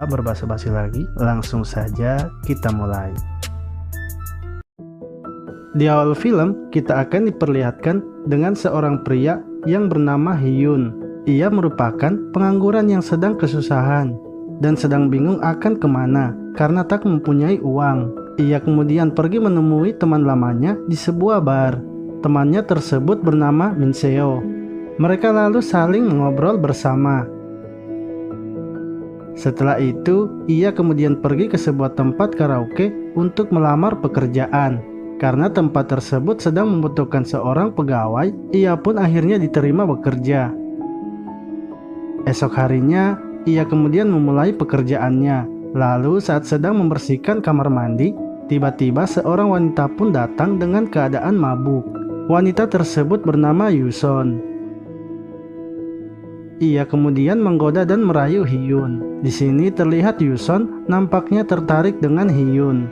berbasa-basi lagi, langsung saja kita mulai. Di awal film, kita akan diperlihatkan dengan seorang pria yang bernama Hyun. Ia merupakan pengangguran yang sedang kesusahan dan sedang bingung akan kemana karena tak mempunyai uang. Ia kemudian pergi menemui teman lamanya di sebuah bar. Temannya tersebut bernama Min Seo. Mereka lalu saling mengobrol bersama. Setelah itu, ia kemudian pergi ke sebuah tempat karaoke untuk melamar pekerjaan. Karena tempat tersebut sedang membutuhkan seorang pegawai, ia pun akhirnya diterima bekerja. Esok harinya, ia kemudian memulai pekerjaannya. Lalu saat sedang membersihkan kamar mandi, tiba-tiba seorang wanita pun datang dengan keadaan mabuk. Wanita tersebut bernama Yuson. Ia kemudian menggoda dan merayu Hyun. Di sini terlihat Yuson nampaknya tertarik dengan Hyun.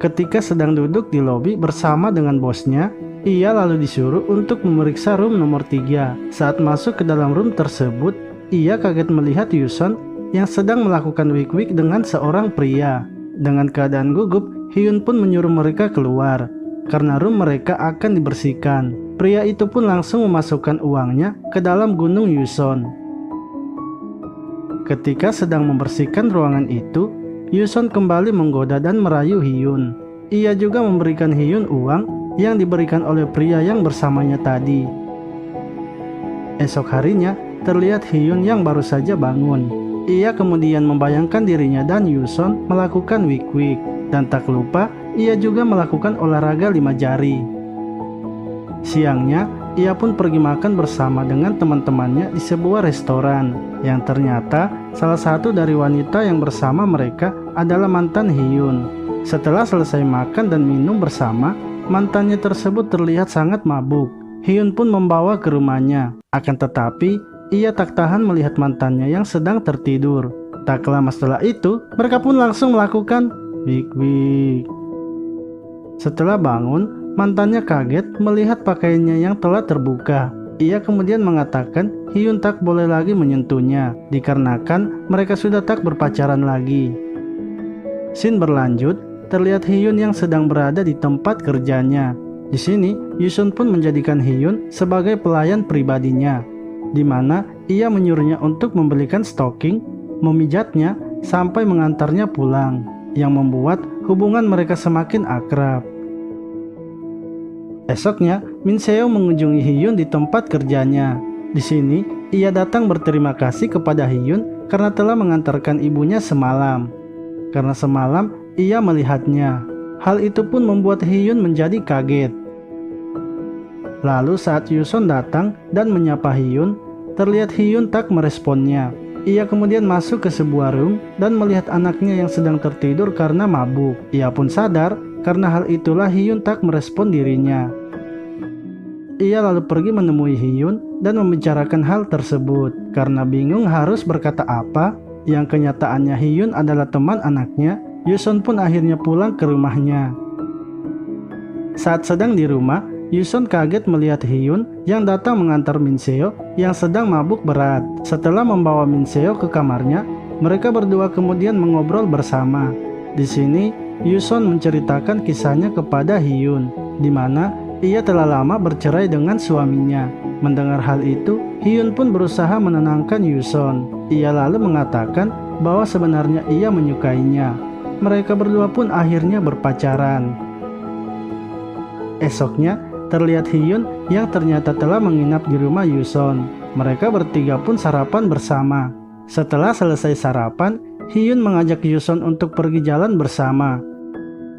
Ketika sedang duduk di lobi bersama dengan bosnya, ia lalu disuruh untuk memeriksa room nomor 3. Saat masuk ke dalam room tersebut, ia kaget melihat Yuson yang sedang melakukan wik-wik dengan seorang pria. Dengan keadaan gugup, Hyun pun menyuruh mereka keluar karena room mereka akan dibersihkan. Pria itu pun langsung memasukkan uangnya ke dalam gunung Yuson. Ketika sedang membersihkan ruangan itu, Yuson kembali menggoda dan merayu Hyun. Ia juga memberikan Hyun uang yang diberikan oleh pria yang bersamanya tadi. Esok harinya, terlihat Hyun yang baru saja bangun. Ia kemudian membayangkan dirinya dan Yuson melakukan wik-wik. Dan tak lupa, ia juga melakukan olahraga 5 jari. Siangnya, ia pun pergi makan bersama dengan teman-temannya di sebuah restoran. Yang ternyata, salah satu dari wanita yang bersama mereka adalah mantan Hyun. Setelah selesai makan dan minum bersama, mantannya tersebut terlihat sangat mabuk. Hyun pun membawa ke rumahnya. Akan tetapi, ia tak tahan melihat mantannya yang sedang tertidur. Tak lama setelah itu, mereka pun langsung melakukan wik-wik. Setelah bangun, mantannya kaget melihat pakaiannya yang telah terbuka. Ia kemudian mengatakan Hyun tak boleh lagi menyentuhnya, dikarenakan mereka sudah tak berpacaran lagi. Scene berlanjut, terlihat Hyun yang sedang berada di tempat kerjanya. Di sini, Yuson pun menjadikan Hyun sebagai pelayan pribadinya, di mana ia menyuruhnya untuk membelikan stocking, memijatnya, sampai mengantarnya pulang, yang membuat hubungan mereka semakin akrab. Esoknya, Min Seo mengunjungi Hyun di tempat kerjanya. Di sini, ia datang berterima kasih kepada Hyun karena telah mengantarkan ibunya semalam. Karena semalam, ia melihatnya. Hal itu pun membuat Hyun menjadi kaget. Lalu saat Yuson datang dan menyapa Hyun, terlihat Hyun tak meresponnya. Ia kemudian masuk ke sebuah room dan melihat anaknya yang sedang tertidur karena mabuk. Ia pun sadar karena hal itulah Hyun tak merespon dirinya. Ia lalu pergi menemui Hyun dan membicarakan hal tersebut. Karena bingung harus berkata apa, yang kenyataannya Hyun adalah teman anaknya, Yuson pun akhirnya pulang ke rumahnya. Saat sedang di rumah, Yuson kaget melihat Hyun yang datang mengantar Min Seo yang sedang mabuk berat. Setelah membawa Min Seo ke kamarnya, mereka berdua kemudian mengobrol bersama. Di sini, Yuson menceritakan kisahnya kepada Hyun, di mana ia telah lama bercerai dengan suaminya. Mendengar hal itu, Hyun pun berusaha menenangkan Yuson. Ia lalu mengatakan bahwa sebenarnya ia menyukainya. Mereka berdua pun akhirnya berpacaran. Esoknya, terlihat Hyun yang ternyata telah menginap di rumah Yuson. Mereka bertiga pun sarapan bersama. Setelah selesai sarapan, Hyun mengajak Yuson untuk pergi jalan bersama.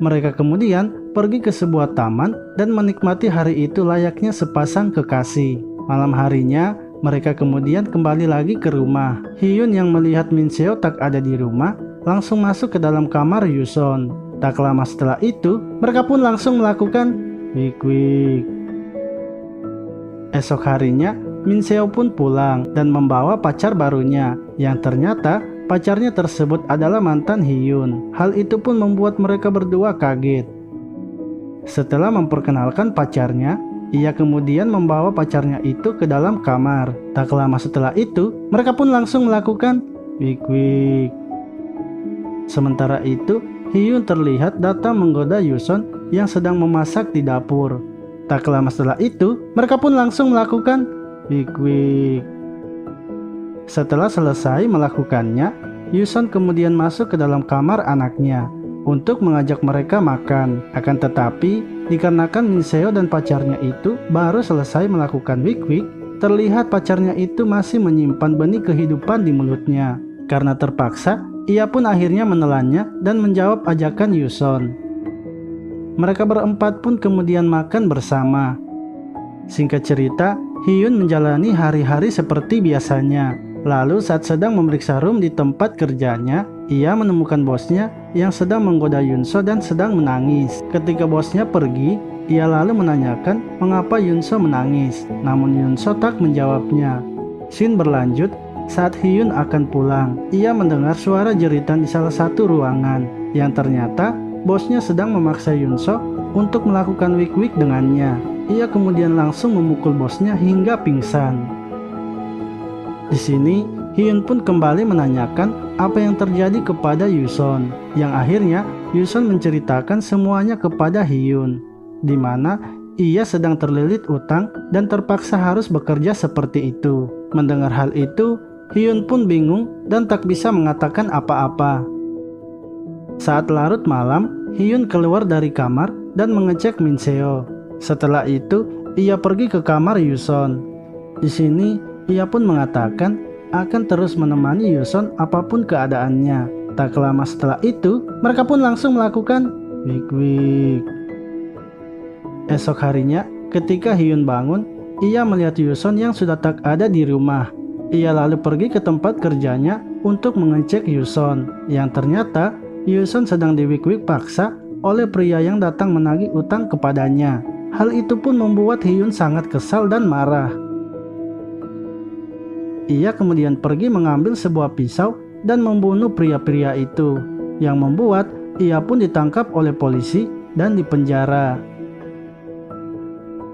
Mereka kemudian pergi ke sebuah taman dan menikmati hari itu layaknya sepasang kekasih. Malam harinya, mereka kemudian kembali lagi ke rumah. Hyun yang melihat Min Seo tak ada di rumah, langsung masuk ke dalam kamar Yuson. Tak lama setelah itu, mereka pun langsung melakukan wik-wik. Esok harinya, Min Seo pun pulang dan membawa pacar barunya, yang ternyata pacarnya tersebut adalah mantan Hyun. Hal itu pun membuat mereka berdua kaget. Setelah memperkenalkan pacarnya, ia kemudian membawa pacarnya itu ke dalam kamar. Tak lama setelah itu, mereka pun langsung melakukan Wik wik. Sementara itu, Hyun terlihat datang menggoda Yuson yang sedang memasak di dapur. Tak lama setelah itu, mereka pun langsung melakukan wik wik. Setelah selesai melakukannya, Yuson kemudian masuk ke dalam kamar anaknya untuk mengajak mereka makan. Akan tetapi, dikarenakan Min Seo dan pacarnya itu baru selesai melakukan wik wik, terlihat pacarnya itu masih menyimpan benih kehidupan di mulutnya. Karena terpaksa, ia pun akhirnya menelannya dan menjawab ajakan Yuson. Mereka berempat pun kemudian makan bersama. Singkat cerita, Hyun menjalani hari-hari seperti biasanya. Lalu saat sedang memeriksa room di tempat kerjanya, ia menemukan bosnya yang sedang menggoda Yunso dan sedang menangis. Ketika bosnya pergi, ia lalu menanyakan mengapa Yunso menangis. Namun Yunso tak menjawabnya. Scene berlanjut. Saat Hyun akan pulang, ia mendengar suara jeritan di salah satu ruangan yang ternyata bosnya sedang memaksa Yunso untuk melakukan wik wik dengannya. Ia kemudian langsung memukul bosnya hingga pingsan. Di sini, Hyun pun kembali menanyakan apa yang terjadi kepada Yuson, yang akhirnya Yuson menceritakan semuanya kepada Hyun, di mana ia sedang terlilit utang dan terpaksa harus bekerja seperti itu. Mendengar hal itu, Hyun pun bingung dan tak bisa mengatakan apa-apa. Saat larut malam, Hyun keluar dari kamar dan mengecek Min Seo. Setelah itu, ia pergi ke kamar Yuson. Di sini, ia pun mengatakan akan terus menemani Yuson apapun keadaannya. Tak lama setelah itu, mereka pun langsung melakukan wik wik. Esok harinya, ketika Hyun bangun, ia melihat Yuson yang sudah tak ada di rumah. Ia lalu pergi ke tempat kerjanya untuk mengecek Yuson, yang ternyata Yuson sedang diwik-wik paksa oleh pria yang datang menagih utang kepadanya. Hal itu pun membuat Hyun sangat kesal dan marah. Ia kemudian pergi mengambil sebuah pisau dan membunuh pria-pria itu, yang membuat ia pun ditangkap oleh polisi dan dipenjara.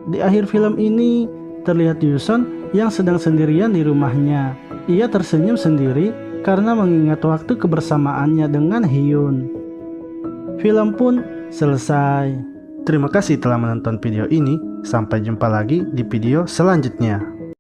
Di akhir film ini, terlihat Yuson yang sedang sendirian di rumahnya. Ia tersenyum sendiri karena mengingat waktu kebersamaannya dengan Hyun. Film pun selesai. Terima kasih telah menonton video ini. Sampai jumpa lagi di video selanjutnya.